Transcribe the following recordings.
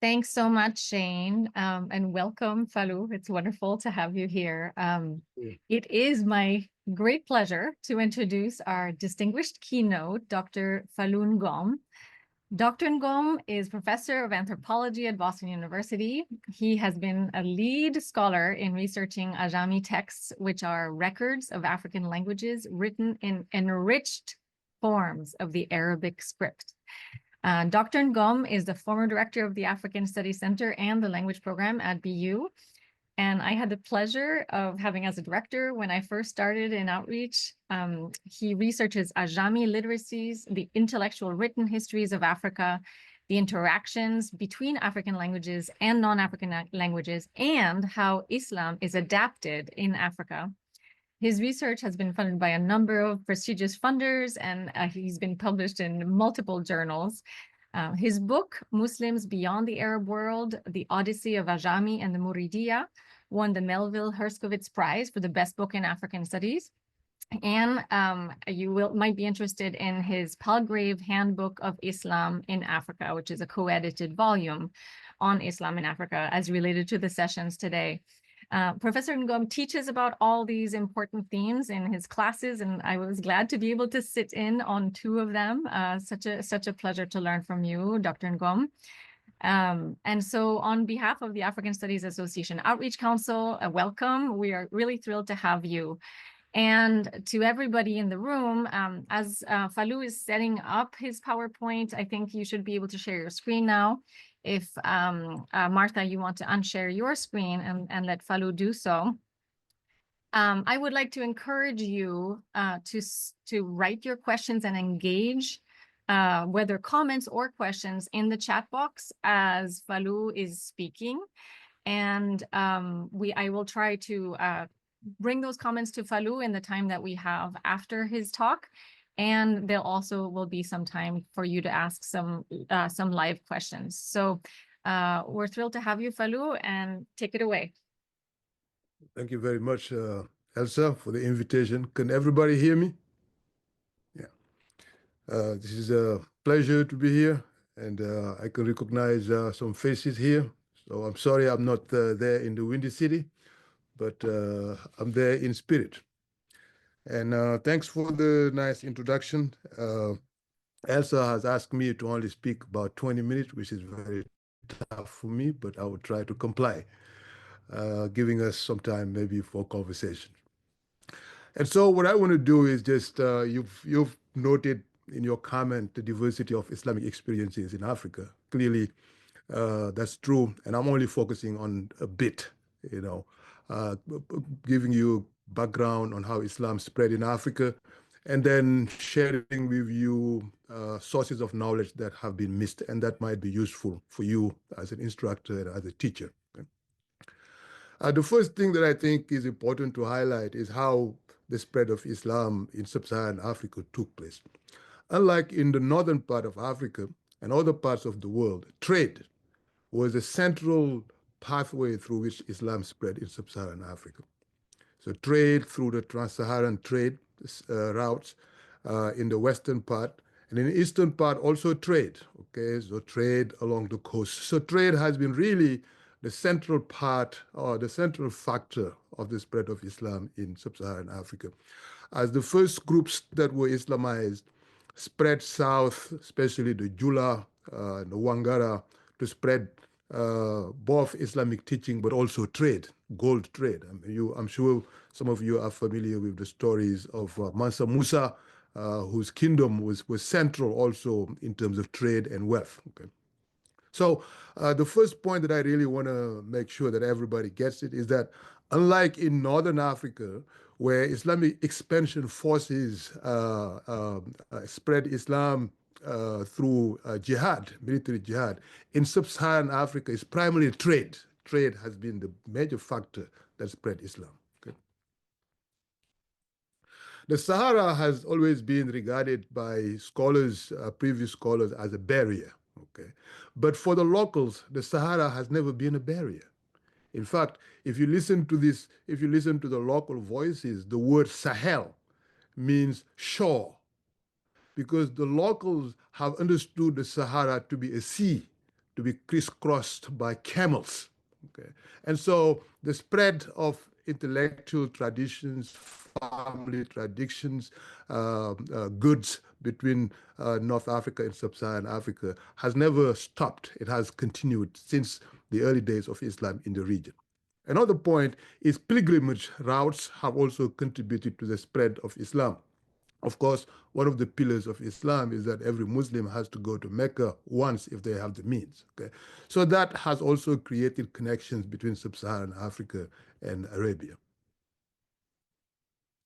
Thanks so much, Shane, and welcome, Fallou. It's wonderful to have you here. It is my great pleasure to introduce our distinguished keynote, Dr. Fallou Ngom. Dr. Ngom is Professor of Anthropology at Boston University. He has been a lead scholar in researching Ajami texts, which are records of African languages written in enriched forms of the Arabic script. Dr. Ngom is the former director of the African Studies Center and the language program at BU. And I had the pleasure of having as a director when I first started in outreach. He researches Ajami literacies, the intellectual written histories of Africa, the interactions between African languages and non-African languages, and how Islam is adapted in Africa. His research has been funded by a number of prestigious funders, and he's been published in multiple journals. His book, Muslims Beyond the Arab World, The Odyssey of Ajami and the Muridyya, won the Melville Herskovits Prize for the best book in African studies. And you might be interested in his Palgrave Handbook of Islam in Africa, which is a co-edited volume on Islam in Africa as related to the sessions today. Professor Ngom teaches about all these important themes in his classes, and I was glad to be able to sit in on two of them. Such a pleasure to learn from you, Dr. Ngom. And so on behalf of the African Studies Association Outreach Council, welcome. We are really thrilled to have you. And to everybody in the room, as Fallou is setting up his PowerPoint, I think you should be able to share your screen now. If Martha, you want to unshare your screen and let Fallou do so. I would like to encourage you to write your questions and engage, whether comments or questions, in the chat box as Fallou is speaking. And I will try to bring those comments to Fallou in the time that we have after his talk. And there also will be some time for you to ask some live questions. So we're thrilled to have you, Fallou, and take it away. Thank you very much, Elsa, for the invitation. Can everybody hear me? Yeah. This is a pleasure to be here, and I can recognize some faces here. So I'm sorry I'm not there in the Windy City, but I'm there in spirit. And thanks for the nice introduction. Elsa has asked me to only speak about 20 minutes, which is very tough for me, but I will try to comply, giving us some time maybe for conversation. And so what I want to do is just, you've noted in your comment the diversity of Islamic experiences in Africa. Clearly, that's true, and I'm only focusing on a bit, giving you background on how Islam spread in Africa, and then sharing with you sources of knowledge that have been missed and that might be useful for you as an instructor and as a teacher. Okay? The first thing that I think is important to highlight is how the spread of Islam in sub-Saharan Africa took place. Unlike in the northern part of Africa and other parts of the world, trade was a central pathway through which Islam spread in sub-Saharan Africa. So trade through the trans-Saharan trade routes in the western part, and in the eastern part also trade, okay? So trade along the coast. So trade has been really the central part or the central factor of the spread of Islam in sub-Saharan Africa. As the first groups that were Islamized spread south, especially the Jula and the Wangara, to spread both Islamic teaching, but also trade, gold trade. I'm sure some of you are familiar with the stories of Mansa Musa, whose kingdom was central also in terms of trade and wealth. Okay? So the first point that I really want to make sure that everybody gets it is that unlike in Northern Africa, where Islamic expansion forces spread Islam through jihad, military jihad, in sub-Saharan Africa is primarily trade. Trade has been the major factor that spread Islam. Okay? The Sahara has always been regarded by scholars, previous scholars, as a barrier. Okay, but for the locals, the Sahara has never been a barrier. In fact, if you listen to the local voices, the word Sahel means shore, because the locals have understood the Sahara to be a sea, to be crisscrossed by camels. Okay, and so the spread of intellectual traditions, family traditions, goods between North Africa and Sub-Saharan Africa has never stopped. It has continued since the early days of Islam in the region. Another point is pilgrimage routes have also contributed to the spread of Islam. Of course, one of the pillars of Islam is that every Muslim has to go to Mecca once if they have the means. Okay? So that has also created connections between Sub-Saharan Africa and Arabia.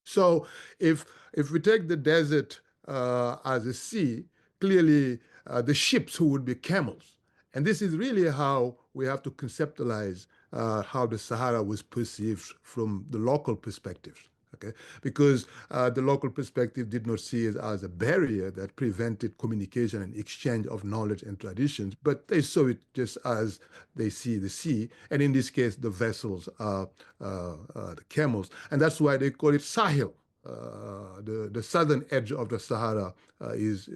So if we take the desert as a sea, clearly the ships who would be camels. And this is really how we have to conceptualize how the Sahara was perceived from the local perspective. Okay? Because the local perspective did not see it as a barrier that prevented communication and exchange of knowledge and traditions, but they saw it just as they see the sea. And in this case, the vessels are the camels. And that's why they call it Sahel. The southern edge of the Sahara is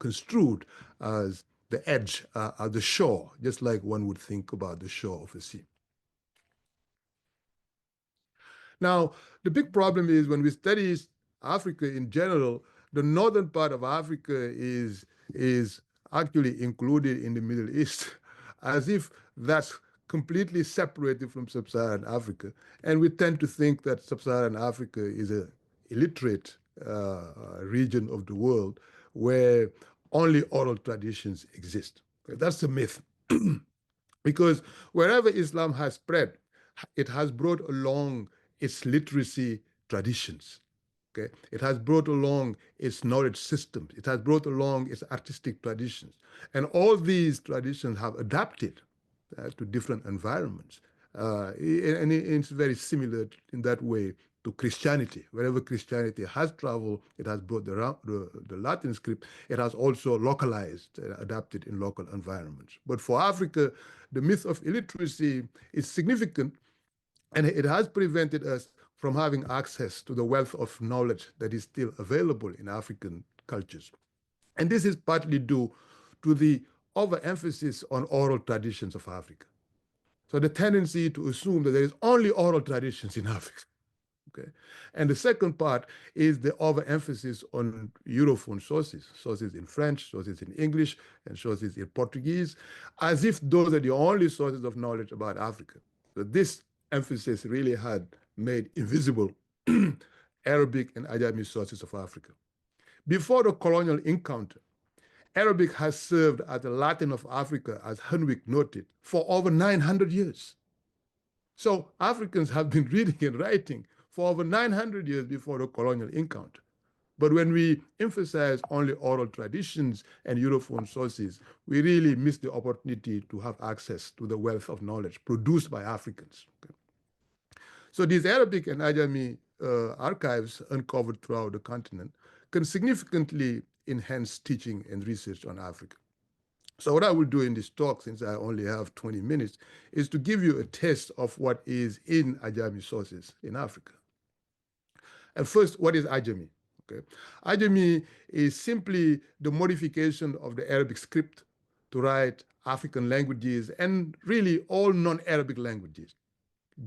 construed as the edge, the shore, just like one would think about the shore of a sea. Now, the big problem is when we study Africa in general, the northern part of Africa is actually included in the Middle East, as if that's completely separated from Sub-Saharan Africa. And we tend to think that Sub-Saharan Africa is an illiterate region of the world where only oral traditions exist. That's a myth. Because wherever Islam has spread, it has brought along its literacy traditions. Okay? It has brought along its knowledge systems. It has brought along its artistic traditions. And all these traditions have adapted to different environments. And it's very similar in that way to Christianity. Wherever Christianity has traveled, it has brought the Latin script. It has also localized, adapted in local environments. But for Africa, the myth of illiteracy is significant, and it has prevented us from having access to the wealth of knowledge that is still available in African cultures. And this is partly due to the overemphasis on oral traditions of Africa. So the tendency to assume that there is only oral traditions in Africa. Okay. And the second part is the overemphasis on Europhone sources in French, sources in English, and sources in Portuguese, as if those are the only sources of knowledge about Africa. So this emphasis really had made invisible Arabic and Ajami sources of Africa. Before the colonial encounter, Arabic has served as the Latin of Africa, as Henwick noted, for over 900 years. So Africans have been reading and writing for over 900 years before the colonial encounter. But when we emphasize only oral traditions and Europhone sources, we really miss the opportunity to have access to the wealth of knowledge produced by Africans. Okay? So these Arabic and Ajami archives uncovered throughout the continent can significantly enhance teaching and research on Africa. So what I will do in this talk, since I only have 20 minutes, is to give you a taste of what is in Ajami sources in Africa. And first, what is Ajami? Okay. Ajami is simply the modification of the Arabic script to write African languages and really all non-Arabic languages.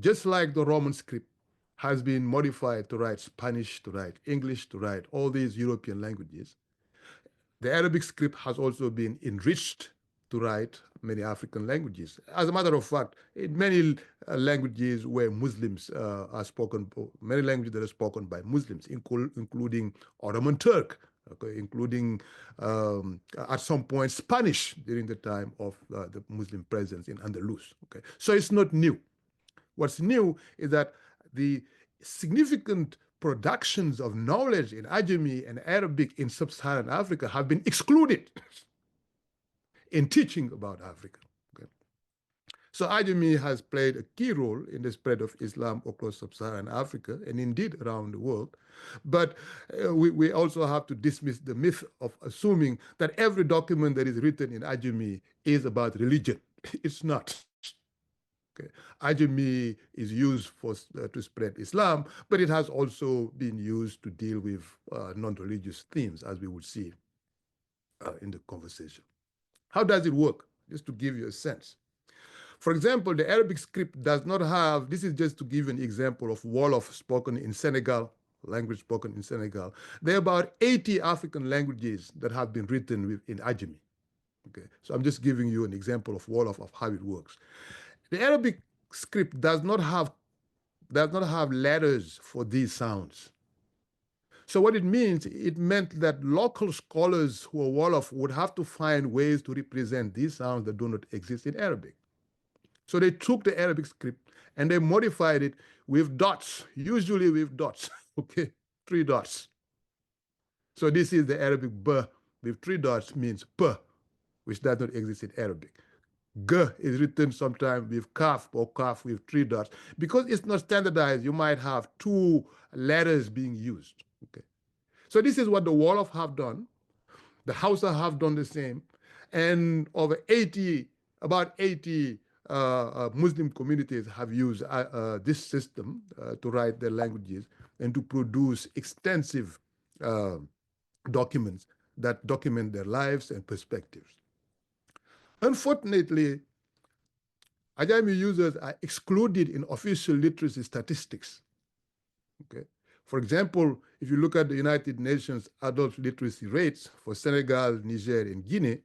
Just like the Roman script has been modified to write Spanish, to write English, to write all these European languages, the Arabic script has also been enriched to write many African languages. As a matter of fact, in many languages where Muslims are spoken, many languages that are spoken by Muslims, including Ottoman Turk, okay, including at some point Spanish during the time of the Muslim presence in Andalus. Okay, so it's not new. What's new is that the significant productions of knowledge in Ajami and Arabic in Sub-Saharan Africa have been excluded in teaching about Africa. Okay? So Ajami has played a key role in the spread of Islam across Sub-Saharan Africa and indeed around the world. But we also have to dismiss the myth of assuming that every document that is written in Ajami is about religion. It's not. Okay. Ajami is used to spread Islam, but it has also been used to deal with non-religious themes, as we will see in the conversation. How does it work? just to give you a sense. For example, the Arabic script does not have, this is just to give you an example of Wolof spoken in Senegal, language spoken in Senegal. There are about 80 African languages that have been written in Ajami. Okay, so I'm just giving you an example of Wolof, of how it works. The Arabic script does not have letters for these sounds. So what it means, it meant that local scholars who are Wolof would have to find ways to represent these sounds that do not exist in Arabic. So they took the Arabic script and they modified it with dots, usually with dots, okay, 3 dots. So this is the Arabic b with 3 dots means p, which does not exist in Arabic. G is written sometimes with kaf or kaf with 3 dots. Because it's not standardized, you might have 2 letters being used. Okay. So this is what the Wolof have done. The Hausa have done the same. And about 80 Muslim communities have used this system to write their languages and to produce extensive documents that document their lives and perspectives. Unfortunately, Ajami users are excluded in official literacy statistics. Okay. For example, if you look at the United Nations adult literacy rates for Senegal, Niger, and Guinea,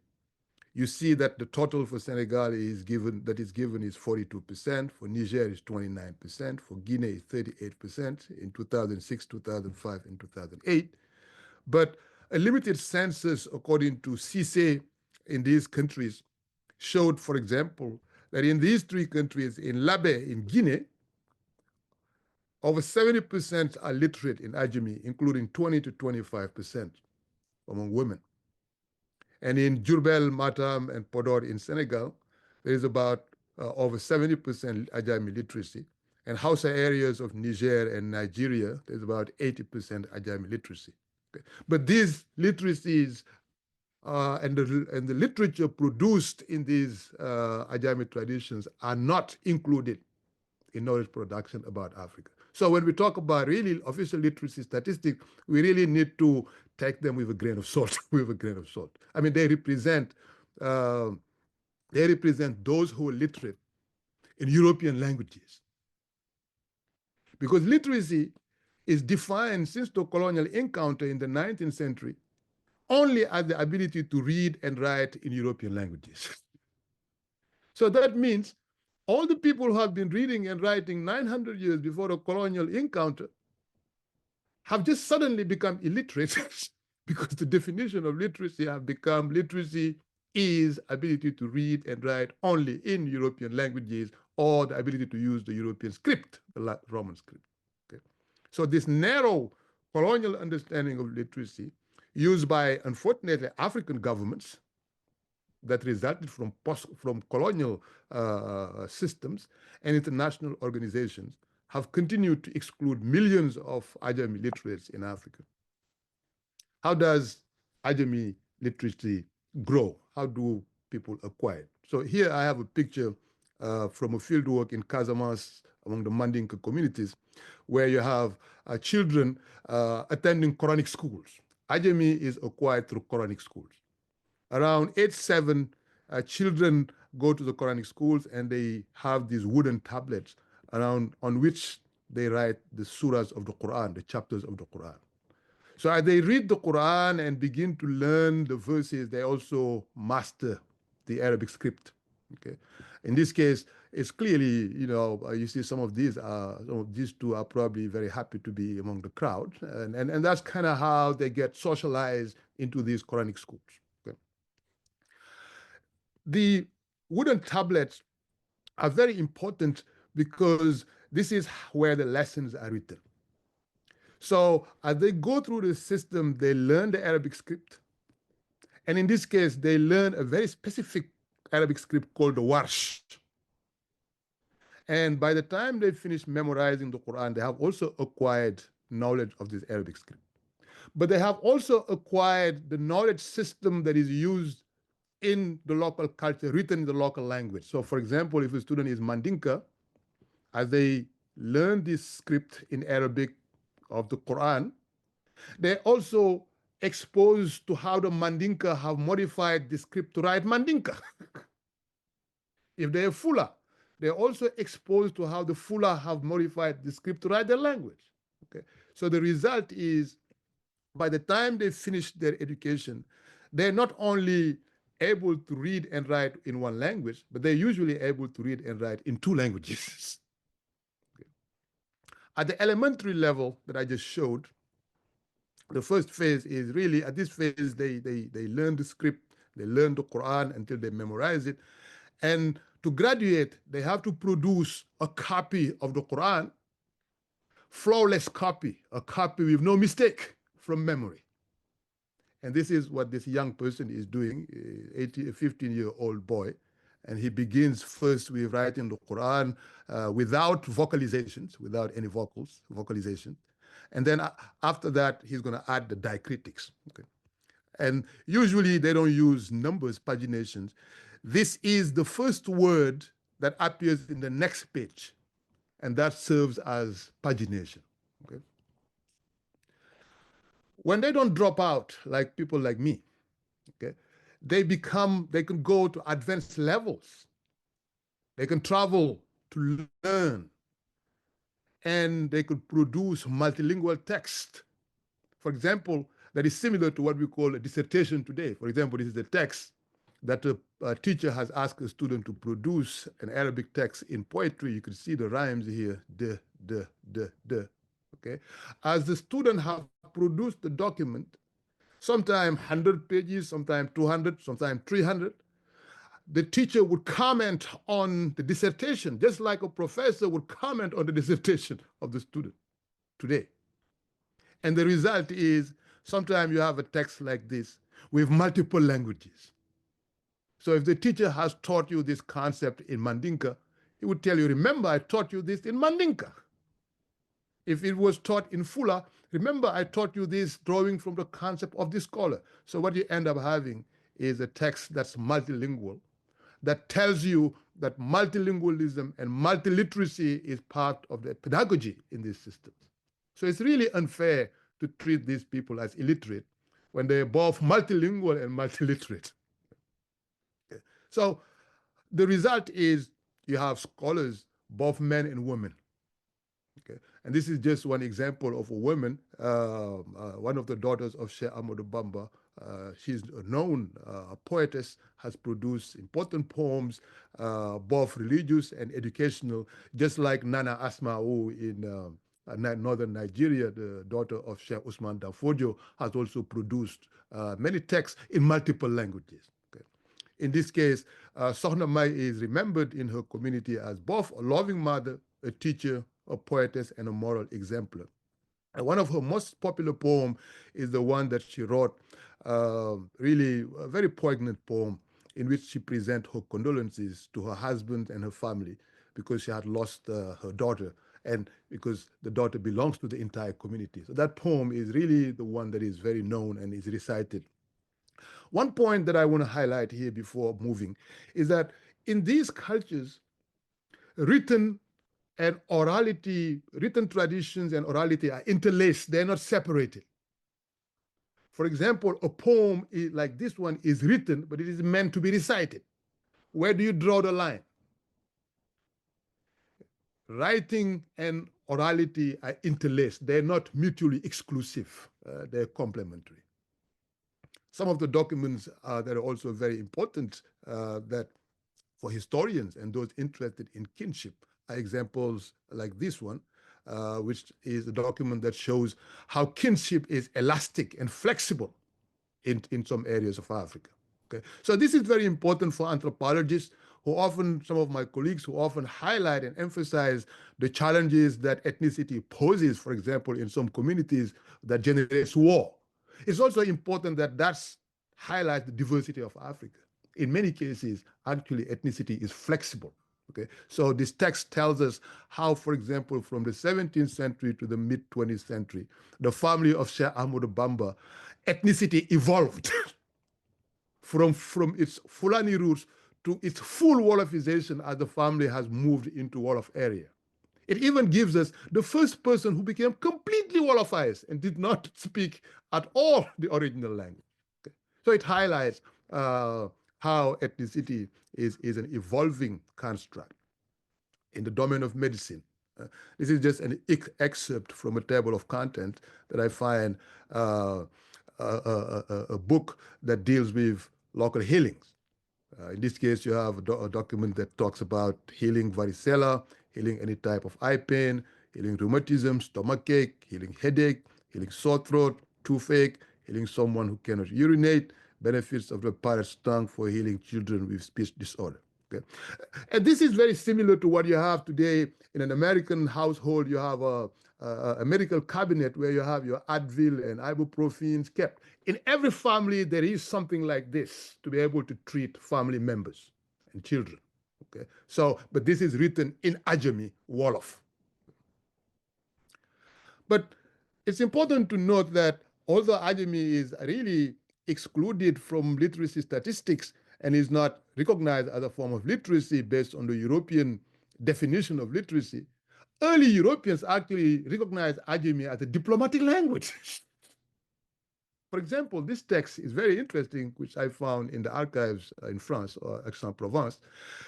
you see that the total for Senegal is given is 42%, for Niger is 29%, for Guinea is 38% in 2006, 2005, and 2008. But a limited census, according to CICE in these countries, showed, for example, that in these 3 countries, in Labé, in Guinea, over 70% are literate in Ajami, including 20 to 25% among women. And in Diourbel, Matam, and Podor in Senegal, there is about over 70% Ajami literacy. And Hausa areas of Niger and Nigeria, there's about 80% Ajami literacy. Okay. But these literacies and the literature produced in these Ajami traditions are not included in knowledge production about Africa. So when we talk about really official literacy statistics, we really need to take them with a grain of salt. With a grain of salt. I mean, they represent those who are literate in European languages, because literacy is defined since the colonial encounter in the 19th century only as the ability to read and write in European languages. So that means all the people who have been reading and writing 900 years before the colonial encounter have just suddenly become illiterate because the definition of literacy have become literacy is ability to read and write only in European languages or the ability to use the European script, the Roman script. Okay. So this narrow colonial understanding of literacy used by, unfortunately, African governments that resulted from colonial systems and international organizations have continued to exclude millions of Ajami literates in Africa. How does Ajami literacy grow? How do people acquire it? So here I have a picture from a fieldwork in Casamance among the Mandinka communities, where you have children attending Quranic schools. Ajami is acquired through Quranic schools. Around age 7, children go to the Quranic schools and they have these wooden tablets on which they write the surahs of the Quran, the chapters of the Quran. So as they read the Quran and begin to learn the verses, they also master the Arabic script. Okay, in this case, it's clearly, you see some of these two are probably very happy to be among the crowd, and that's kind of how they get socialized into these Quranic schools. Okay. The wooden tablets are very important because this is where the lessons are written. So as they go through the system, they learn the Arabic script. And in this case, they learn a very specific Arabic script called the Warsh. And by the time they finish memorizing the Quran, they have also acquired knowledge of this Arabic script. But they have also acquired the knowledge system that is used in the local culture, written in the local language. So for example, if a student is Mandinka, as they learn this script in Arabic of the Quran, they're also exposed to how the Mandinka have modified the script to write Mandinka. If they're Fula, they're also exposed to how the Fula have modified the script to write their language. Okay, so the result is, by the time they finish their education, they're not only able to read and write in one language, but they're usually able to read and write in two languages. Okay. At the elementary level that I just showed, the first phase is really, at this phase, they learn the script, they learn the Quran until they memorize it. And to graduate, they have to produce a copy of the Quran, flawless copy, a copy with no mistake from memory. And this is what this young person is doing, a 15-year-old boy. And he begins first with writing the Quran without vocalizations, without any vocalization. And then after that, he's going to add the diacritics. Okay. And usually they don't use numbers, paginations. This is the first word that appears in the next page, and that serves as pagination. Okay. When they don't drop out, like people like me, okay, they can go to advanced levels. They can travel to learn, and they could produce multilingual text. For example, that is similar to what we call a dissertation today. For example, this is a text that a teacher has asked a student to produce an Arabic text in poetry. You can see the rhymes here, de. Okay. As the student has produced the document, sometimes 100 pages, sometimes 200, sometimes 300, the teacher would comment on the dissertation, just like a professor would comment on the dissertation of the student today. And the result is, sometimes you have a text like this with multiple languages. So if the teacher has taught you this concept in Mandinka, he would tell you, remember, I taught you this in Mandinka. If it was taught in Fula, remember, I taught you this drawing from the concept of this scholar. So what you end up having is a text that's multilingual, that tells you that multilingualism and multiliteracy is part of the pedagogy in these systems. So it's really unfair to treat these people as illiterate when they're both multilingual and multiliterate. Okay. So the result is you have scholars, both men and women. Okay. And this is just one example of a woman, one of the daughters of Sheikh Ahmadou Bamba. She's a known poetess, has produced important poems, both religious and educational, just like Nana Asma'u in northern Nigeria, the daughter of Sheikh Usman Danfodio, has also produced many texts in multiple languages. Okay. In this case, Sokhna Mai is remembered in her community as both a loving mother, a teacher, a poetess, and a moral exemplar. And one of her most popular poems is the one that she wrote, really a very poignant poem in which she presents her condolences to her husband and her family because she had lost her daughter, and because the daughter belongs to the entire community. So that poem is really the one that is very known and is recited. One point that I want to highlight here before moving is that in these cultures, written and orality, written traditions and orality are interlaced, they're not separated. For example, a poem like this one is written, but it is meant to be recited. Where do you draw the line? Writing and orality are interlaced. They're not mutually exclusive. They're complementary. Some of the documents that are also very important that for historians and those interested in kinship are examples like this one, which is a document that shows how kinship is elastic and flexible in some areas of Africa. Okay? So this is very important for anthropologists who often, some of my colleagues who often highlight and emphasize the challenges that ethnicity poses, for example, in some communities that generates war. It's also important that that highlights the diversity of Africa. In many cases, actually, ethnicity is flexible. Okay, so this text tells us how, for example, from the 17th century to the mid-20th century, the family of Sheikh Ahmadou Bamba, ethnicity evolved from its Fulani roots to its full Wolofization as the family has moved into Wolof area. It even gives us the first person who became completely Wolofized and did not speak at all the original language. Okay. So it highlights how ethnicity is an evolving construct in the domain of medicine. This is just an excerpt from a table of content that I find a book that deals with local healings. In this case, you have a document that talks about healing varicella, healing any type of eye pain, healing rheumatism, stomachache, healing headache, healing sore throat, toothache, healing someone who cannot urinate, benefits of the parrot's tongue for healing children with speech disorder. Okay? And this is very similar to what you have today in an American household. You have a medical cabinet where you have your Advil and ibuprofens kept. In every family, there is something like this to be able to treat family members and children. Okay, so, but this is written in Ajami, Wolof. But it's important to note that although Ajami is really excluded from literacy statistics and is not recognized as a form of literacy based on the European definition of literacy, early Europeans actually recognized Ajami as a diplomatic language. For example, this text is very interesting, which I found in the archives in France, or Aix-en-Provence.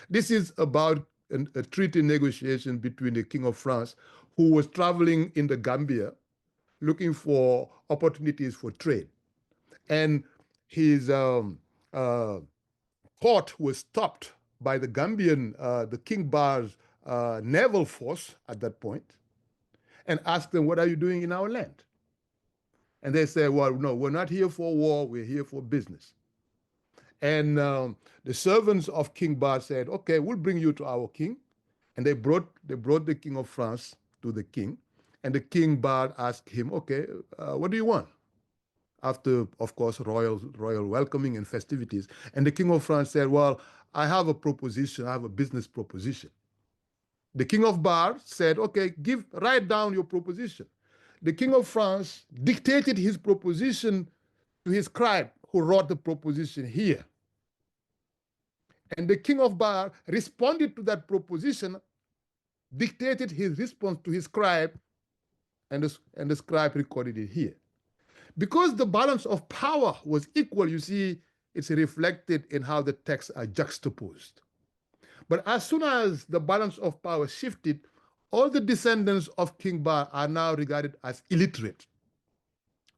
This is about a treaty negotiation between the King of France, who was traveling in the Gambia, looking for opportunities for trade. And his port was stopped by the Gambian, the King Bar's naval force at that point, and asked them, "What are you doing in our land?" And they said, "Well, no, we're not here for war, we're here for business." And the servants of King Bar said, "Okay, we'll bring you to our king." And they brought the King of France to the king. And the King Bar asked him, "Okay, what do you want?" After, of course, royal welcoming and festivities. And the King of France said, "Well, I have a proposition, I have a business proposition." The King of Bar said, "Okay, write down your proposition." The King of France dictated his proposition to his scribe, who wrote the proposition here. And the King of Bar responded to that proposition, dictated his response to his scribe, and the scribe recorded it here. Because the balance of power was equal, you see, it's reflected in how the texts are juxtaposed. But as soon as the balance of power shifted, all the descendants of King Bar are now regarded as illiterate,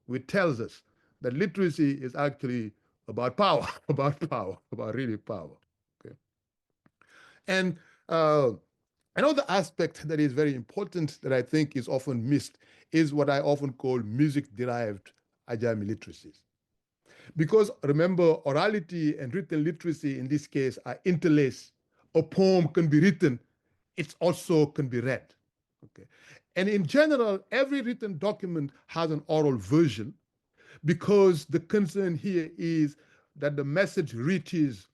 which tells us that literacy is actually about power, about really power. Okay? And another aspect that is very important that I think is often missed is what I often call music-derived Ajami literacies. Because remember, orality and written literacy in this case are interlaced. A poem can be written, it also can be read. Okay. And in general, every written document has an oral version, because the concern here is that the message reaches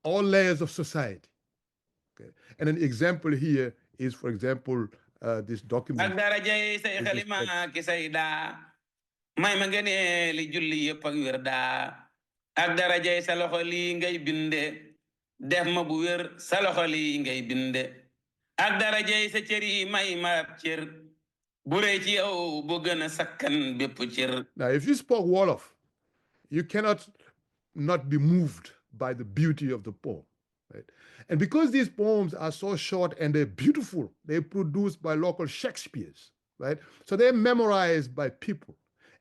all layers of society. Okay. And an example here is, for example, this document. may ma ngene li julli yëpp ak wér daa ak darajay sa loxo lii ngay binde def ma bu wér sa loxo lii ngay binde ak darajay sa cër yi may ma cër bu rëy ci yow bu gën a sakkan bépp cër. Now, if you spoke Wolof, you cannot not be moved by the beauty of the poem. Right? And because these poems are so short and they're beautiful, they're produced by local Shakespeare's, right? So they're memorized by people.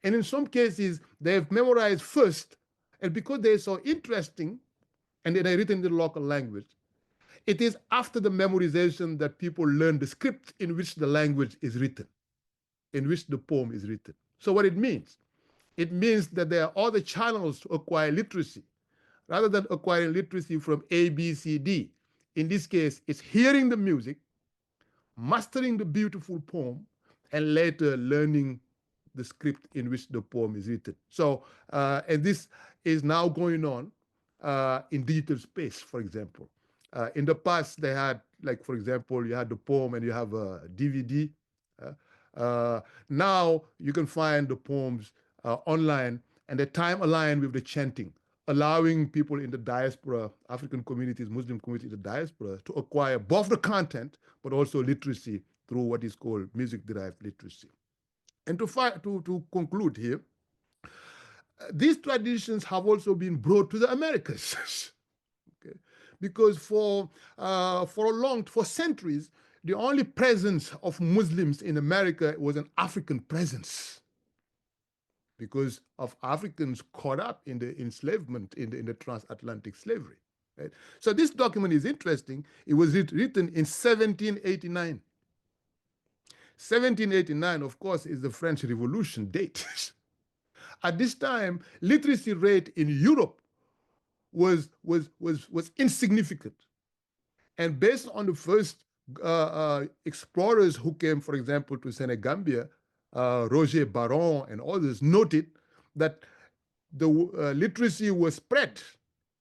And in some cases, they've memorized first, and because they're so interesting, and they're written in the local language, it is after the memorization that people learn the script in which the language is written, in which the poem is written. So what it means that there are other channels to acquire literacy, rather than acquiring literacy from A, B, C, D. In this case, it's hearing the music, mastering the beautiful poem, and later learning the script in which the poem is written. So, and this is now going on in digital space, for example. In the past, they had, like, for example, you had the poem and you have a DVD. Now you can find the poems online, and they're time aligned with the chanting, allowing people in the diaspora, African communities, Muslim communities in the diaspora, to acquire both the content, but also literacy through what is called music-derived literacy. And to conclude here, these traditions have also been brought to the Americas. because for centuries, the only presence of Muslims in America was an African presence, because of Africans caught up in the enslavement, in the transatlantic slavery. Right? So this document is interesting. It was written in 1789. 1789, of course, is the French Revolution date. At this time, literacy rate in Europe was insignificant. And based on the first explorers who came, for example, to Senegambia, Roger Baron and others noted that the literacy was spread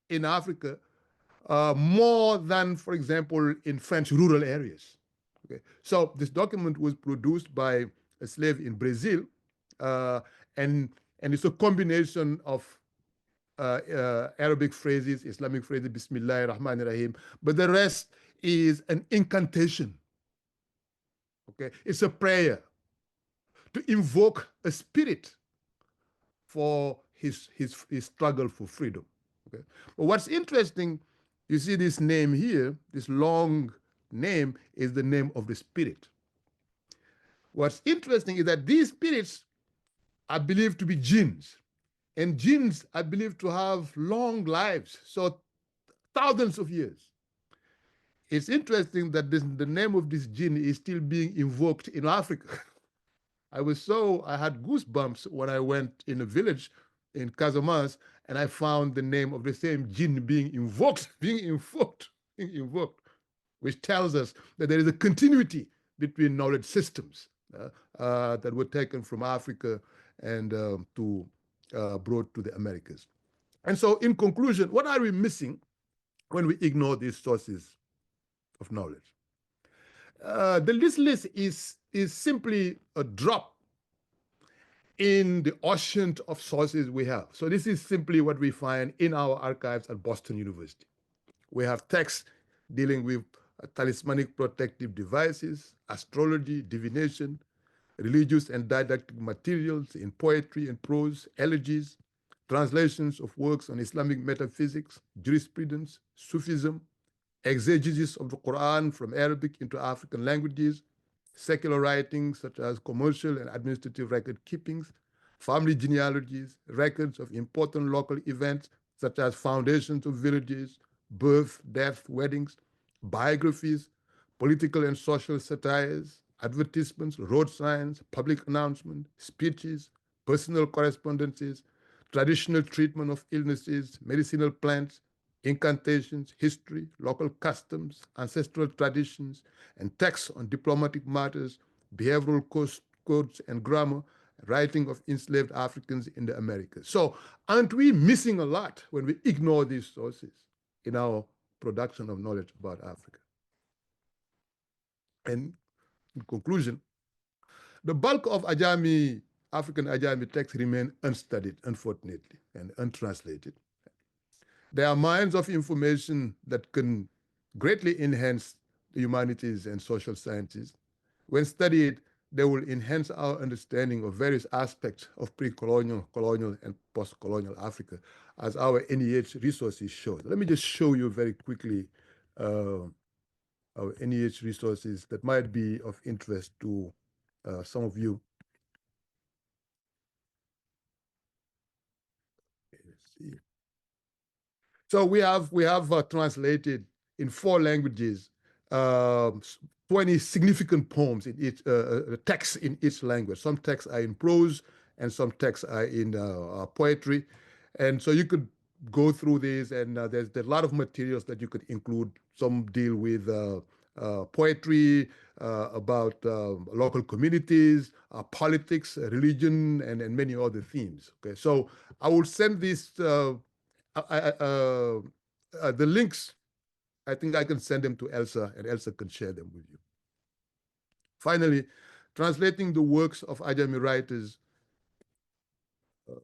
in Africa more than, for example, in French rural areas. Okay. So this document was produced by a slave in Brazil, and it's a combination of Arabic phrases, Islamic phrases, Bismillah Rahman Rahim, but the rest is an incantation. Okay, it's a prayer to invoke a spirit for his struggle for freedom. Okay, but what's interesting, you see this name here, this long name is the name of the spirit. What's interesting is that these spirits are believed to be jinns, and jinns are believed to have long lives, so thousands of years. It's interesting that the name of this jinn is still being invoked in Africa. I had goosebumps when I went in a village in Casamance, and I found the name of the same jinn being invoked, which tells us that there is a continuity between knowledge systems that were taken from Africa and brought to the Americas. And so, in conclusion, what are we missing when we ignore these sources of knowledge? This list is simply a drop in the ocean of sources we have. So this is simply what we find in our archives at Boston University. We have texts dealing with talismanic protective devices, astrology, divination, religious and didactic materials in poetry and prose, elegies, translations of works on Islamic metaphysics, jurisprudence, Sufism, exegesis of the Quran from Arabic into African languages, secular writings such as commercial and administrative record keepings, family genealogies, records of important local events such as foundations of villages, birth, death, weddings, biographies, political and social satires, advertisements, road signs, public announcements, speeches, personal correspondences, traditional treatment of illnesses, medicinal plants, incantations, history, local customs, ancestral traditions, and texts on diplomatic matters, behavioral codes and grammar, writing of enslaved Africans in the Americas. So aren't we missing a lot when we ignore these sources in our production of knowledge about Africa? And in conclusion, the bulk of African Ajami texts remain unstudied, unfortunately, and untranslated. There are mines of information that can greatly enhance the humanities and social sciences. When studied, they will enhance our understanding of various aspects of pre-colonial, colonial, and post-colonial Africa, as our NEH resources show. Let me just show you very quickly our NEH resources that might be of interest to some of you. Let's see. So we have translated in 4 languages 20 significant poems in each texts in each language. Some texts are in prose and some texts are in poetry, and so you could go through these, and there's a lot of materials that you could include. Some deal with poetry about local communities, politics, religion, and many other themes. Okay, so I will send these. The links, I think I can send them to Elsa, and Elsa can share them with you. Finally, translating the works of Ajami writers. Let's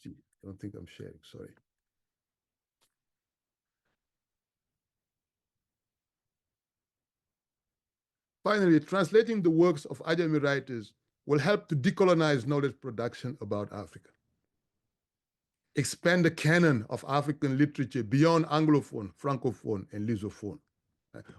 see, I don't think I'm sharing, sorry. Finally, translating the works of Ajami writers will help to decolonize knowledge production about Africa. expand the canon of African literature beyond Anglophone, Francophone, and Lusophone.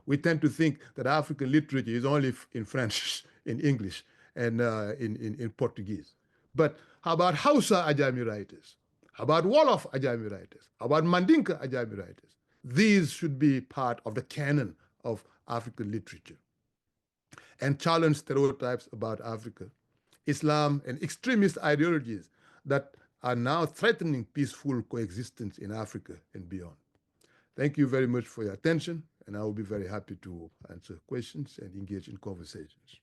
We tend to think that African literature is only in French, in English, and in Portuguese. But how about Hausa Ajami writers? How about Wolof Ajami writers? How about Mandinka Ajami writers? These should be part of the canon of African literature and challenge stereotypes about Africa, Islam, and extremist ideologies that are now threatening peaceful coexistence in Africa and beyond. Thank you very much for your attention, and I will be very happy to answer questions and engage in conversations.